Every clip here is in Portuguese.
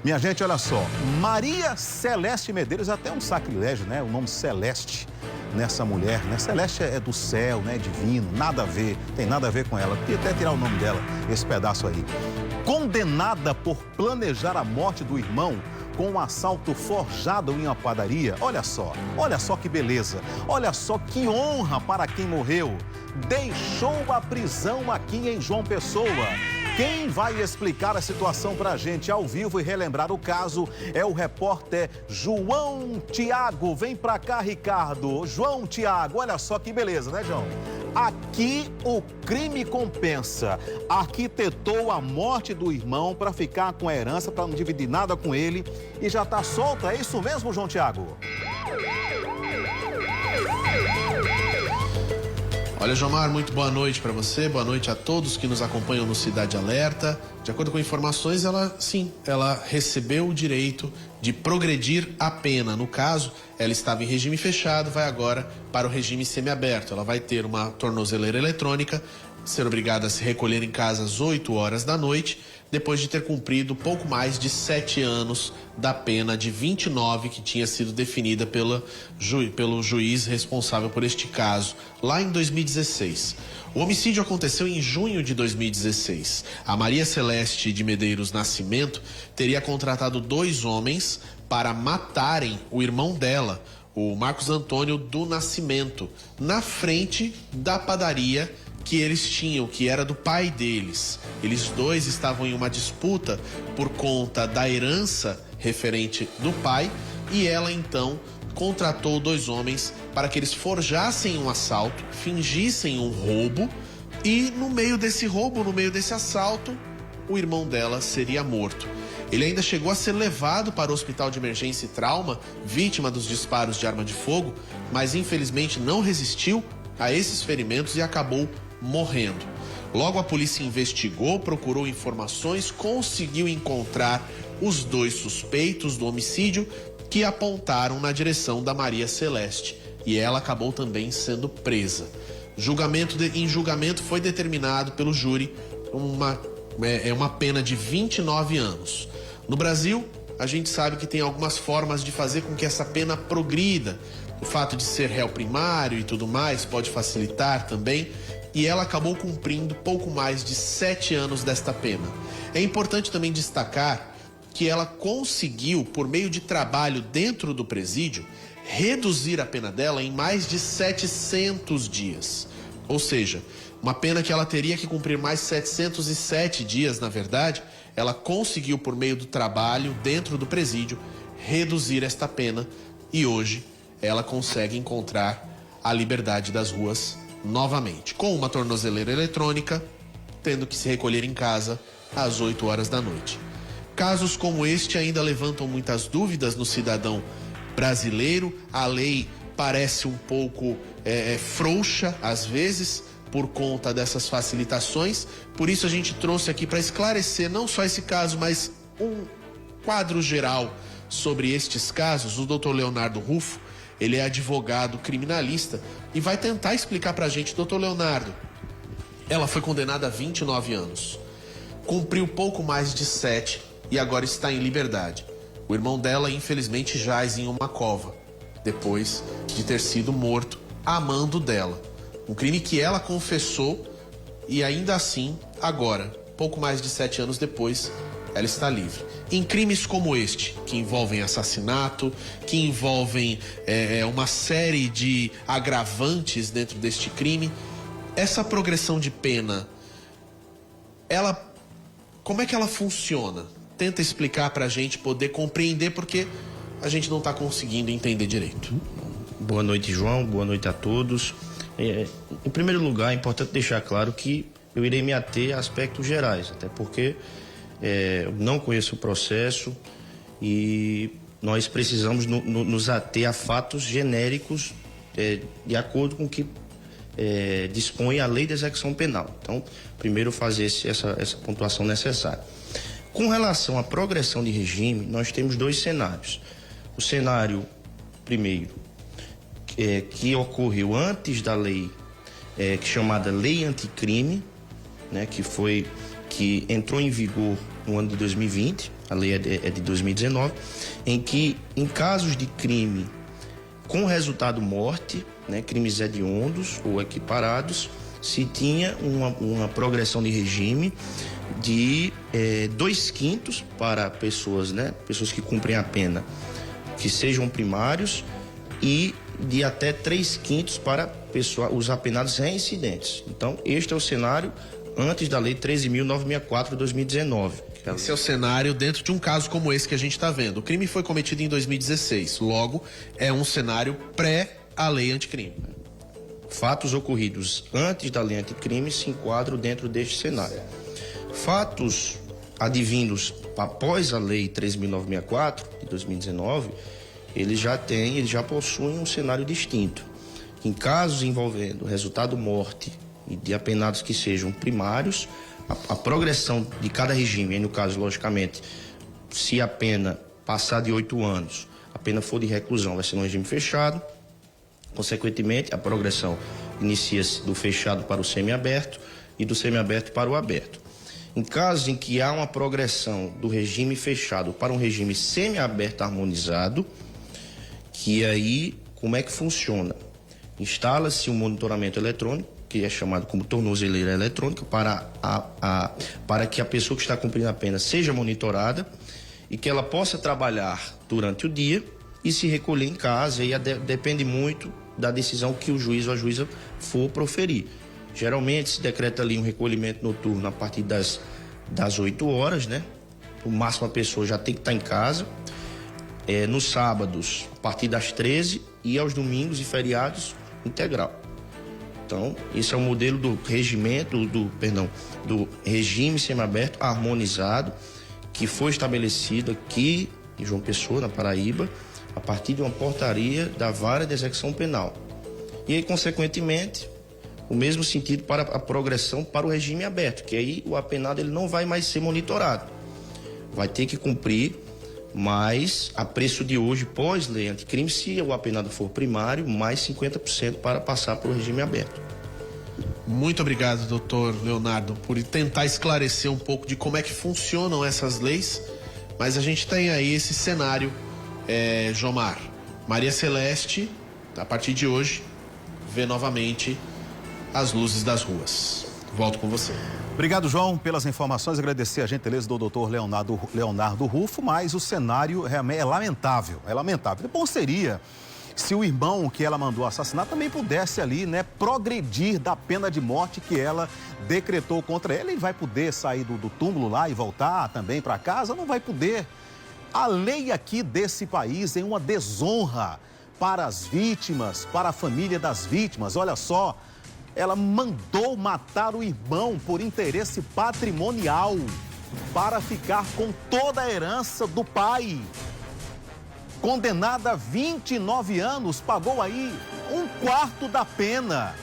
Minha gente, olha só, Maria Celeste Medeiros, até um sacrilégio, né? O nome Celeste nessa mulher, né? Celeste é do céu, né? Divino, nada a ver, tem nada a ver com ela. Podia até tirar o nome dela, esse pedaço aí. Condenada por planejar a morte do irmão com um assalto forjado em uma padaria. Olha só que beleza, olha só que honra para quem morreu. Deixou a prisão aqui em João Pessoa. Quem vai explicar a situação para a gente ao vivo e relembrar o caso é o repórter João Tiago. Vem para cá, Ricardo. João Tiago, olha só que beleza, né, João? Aqui o crime compensa. Arquitetou a morte do irmão para ficar com a herança, para não dividir nada com ele e já está solta. É isso mesmo, João Tiago? Olha, Jomar, muito boa noite para você, boa noite a todos que nos acompanham no Cidade Alerta. De acordo com informações, ela recebeu o direito de progredir a pena. No caso, ela estava em regime fechado, vai agora para o regime semiaberto. Ela vai ter uma tornozeleira eletrônica, ser obrigada a se recolher em casa às 8 horas da noite, depois de ter cumprido pouco mais de 7 anos da pena de 29 que tinha sido definida pelo juiz responsável por este caso, lá em 2016. O homicídio aconteceu em junho de 2016. A Maria Celeste de Medeiros Nascimento teria contratado 2 homens para matarem o irmão dela, o Marcos Antônio do Nascimento, na frente da padaria que eles tinham, que era do pai deles. Eles dois estavam em uma disputa por conta da herança referente do pai e ela então contratou 2 homens para que eles forjassem um assalto, fingissem um roubo e no meio desse roubo, no meio desse assalto, o irmão dela seria morto. Ele ainda chegou a ser levado para o hospital de emergência e trauma, vítima dos disparos de arma de fogo, mas infelizmente não resistiu a esses ferimentos e acabou morrendo. Logo a polícia investigou, procurou informações, conseguiu encontrar os 2 suspeitos do homicídio que apontaram na direção da Maria Celeste e ela acabou também sendo presa. Em julgamento foi determinado pelo júri uma pena de 29 anos. No Brasil, a gente sabe que tem algumas formas de fazer com que essa pena progrida. O fato de ser réu primário e tudo mais pode facilitar também. E ela acabou cumprindo pouco mais de 7 anos desta pena. É importante também destacar que ela conseguiu, por meio de trabalho dentro do presídio, reduzir a pena dela em mais de 700 dias. Ou seja, uma pena que ela teria que cumprir mais 707 dias, na verdade, ela conseguiu, por meio do trabalho dentro do presídio, reduzir esta pena e hoje ela consegue encontrar a liberdade das ruas novamente, com uma tornozeleira eletrônica, tendo que se recolher em casa às 8 horas da noite. Casos como este ainda levantam muitas dúvidas no cidadão brasileiro. A lei parece um pouco frouxa às vezes por conta dessas facilitações. Por isso a gente trouxe aqui para esclarecer não só esse caso, mas um quadro geral sobre estes casos. O Dr. Leonardo Rufo, ele é advogado criminalista e vai tentar explicar pra gente. Doutor Leonardo, ela foi condenada a 29 anos, cumpriu pouco mais de 7 e agora está em liberdade. O irmão dela, infelizmente, jaz em uma cova, depois de ter sido morto a mando dela. Um crime que ela confessou e ainda assim, agora, pouco mais de 7 anos depois, ela está livre. Em crimes como este, que envolvem assassinato, que envolvem uma série de agravantes dentro deste crime, essa progressão de pena, como é que ela funciona? Tenta explicar para a gente poder compreender, porque a gente não está conseguindo entender direito. Boa noite, João. Boa noite a todos. Em primeiro lugar, é importante deixar claro que eu irei me ater a aspectos gerais, até porque eu não conheço o processo e nós precisamos nos ater a fatos genéricos de acordo com o que dispõe a lei de execução penal. Então, primeiro fazer essa pontuação necessária. Com relação à progressão de regime, nós temos 2 cenários. O cenário primeiro, que ocorreu antes da lei chamada Lei Anticrime, né, que entrou em vigor no ano de 2020, a lei é de 2019, em que em casos de crime com resultado morte, né, crimes hediondos ou equiparados, se tinha uma progressão de regime de 2/5 para pessoas, né, pessoas que cumprem a pena que sejam primários e de até 3/5 para os apenados reincidentes. Então, este é o cenário antes da Lei 13.964 de 2019. Esse é o cenário dentro de um caso como esse que a gente está vendo. O crime foi cometido em 2016, logo é um cenário pré a lei anticrime. Fatos ocorridos antes da lei anticrime se enquadram dentro deste cenário. Fatos advindos após a lei 13.964 de 2019, eles já possuem um cenário distinto. Em casos envolvendo resultado morte e de apenados que sejam primários, a progressão de cada regime, e no caso, logicamente, se a pena passar de 8 anos, a pena for de reclusão, vai ser no regime fechado. Consequentemente, a progressão inicia-se do fechado para o semiaberto e do semiaberto para o aberto. Em casos em que há uma progressão do regime fechado para um regime semiaberto harmonizado, que aí, como é que funciona? Instala-se um monitoramento eletrônico, que é chamado como tornozeleira eletrônica, para que a pessoa que está cumprindo a pena seja monitorada e que ela possa trabalhar durante o dia e se recolher em casa, e depende muito da decisão que o juiz ou a juíza for proferir. Geralmente se decreta ali um recolhimento noturno a partir das 8 horas, né? O máximo a pessoa já tem que estar em casa. Nos sábados, a partir das 13 e aos domingos e feriados, integral. Então, esse é o modelo do do regime semiaberto harmonizado, que foi estabelecido aqui em João Pessoa, na Paraíba, a partir de uma portaria da Vara de Execução Penal. E aí, consequentemente, o mesmo sentido para a progressão para o regime aberto, que aí o apenado ele não vai mais ser monitorado. Vai ter que cumprir, mas a preço de hoje, pós-lei anticrime, se o apenado for primário, mais 50% para passar para o regime aberto. Muito obrigado, doutor Leonardo, por tentar esclarecer um pouco de como é que funcionam essas leis, mas a gente tem aí esse cenário, Jomar. Maria Celeste, a partir de hoje, vê novamente as luzes das ruas. Volto com você. Obrigado, João, pelas informações. Agradecer a gentileza do doutor Leonardo Rufo, mas o cenário é lamentável. É lamentável. Bom seria se o irmão que ela mandou assassinar também pudesse ali, né, progredir da pena de morte que ela decretou contra ele. Ele vai poder sair do túmulo lá e voltar também para casa? Não vai poder. A lei aqui desse país é uma desonra para as vítimas, para a família das vítimas. Olha só, ela mandou matar o irmão por interesse patrimonial para ficar com toda a herança do pai. Condenada a 29 anos, pagou aí 1/4 da pena.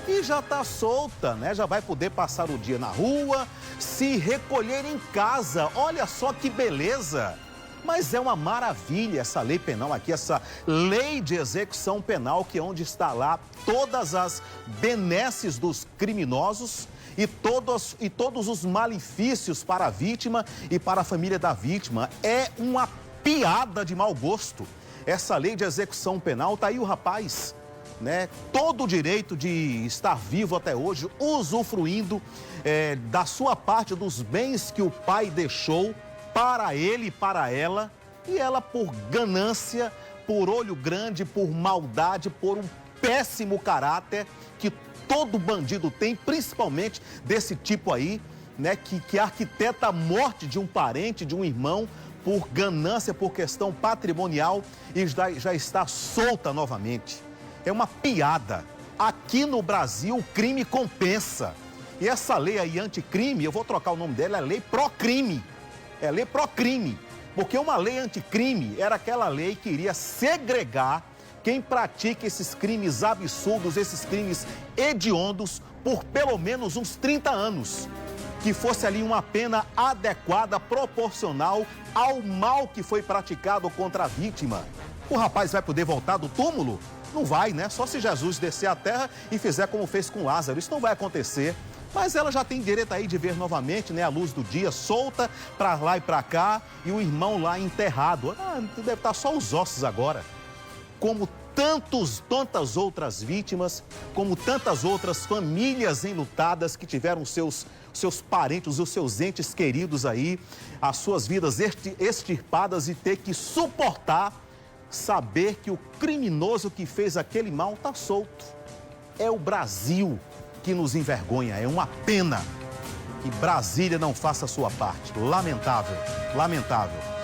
E já está solta, né? Já vai poder passar o dia na rua, se recolher em casa. Olha só que beleza! Mas é uma maravilha essa lei penal aqui, essa lei de execução penal, que é onde está lá todas as benesses dos criminosos e todos os malefícios para a vítima e para a família da vítima. É uma piada de mau gosto. Essa lei de execução penal, tá aí o rapaz, né? Todo o direito de estar vivo até hoje, usufruindo da sua parte dos bens que o pai deixou para ele e para ela, e ela, por ganância, por olho grande, por maldade, por um péssimo caráter que todo bandido tem, principalmente desse tipo aí, né, que arquiteta a morte de um parente, de um irmão, por ganância, por questão patrimonial, e já está solta novamente. É uma piada. Aqui no Brasil, o crime compensa. E essa lei aí anticrime, eu vou trocar o nome dela, é lei pró-crime. É lei pró-crime, porque uma lei anticrime era aquela lei que iria segregar quem pratica esses crimes absurdos, esses crimes hediondos, por pelo menos uns 30 anos. Que fosse ali uma pena adequada, proporcional ao mal que foi praticado contra a vítima. O rapaz vai poder voltar do túmulo? Não vai, né? Só se Jesus descer à terra e fizer como fez com Lázaro. Isso não vai acontecer. Mas ela já tem direito aí de ver novamente, né, a luz do dia, solta para lá e para cá, e o irmão lá enterrado. Deve estar só os ossos agora. Como tantas outras vítimas, como tantas outras famílias enlutadas que tiveram seus parentes, os seus entes queridos aí, as suas vidas extirpadas e ter que suportar saber que o criminoso que fez aquele mal está solto. É o Brasil que nos envergonha, é uma pena que Brasília não faça a sua parte. Lamentável, lamentável.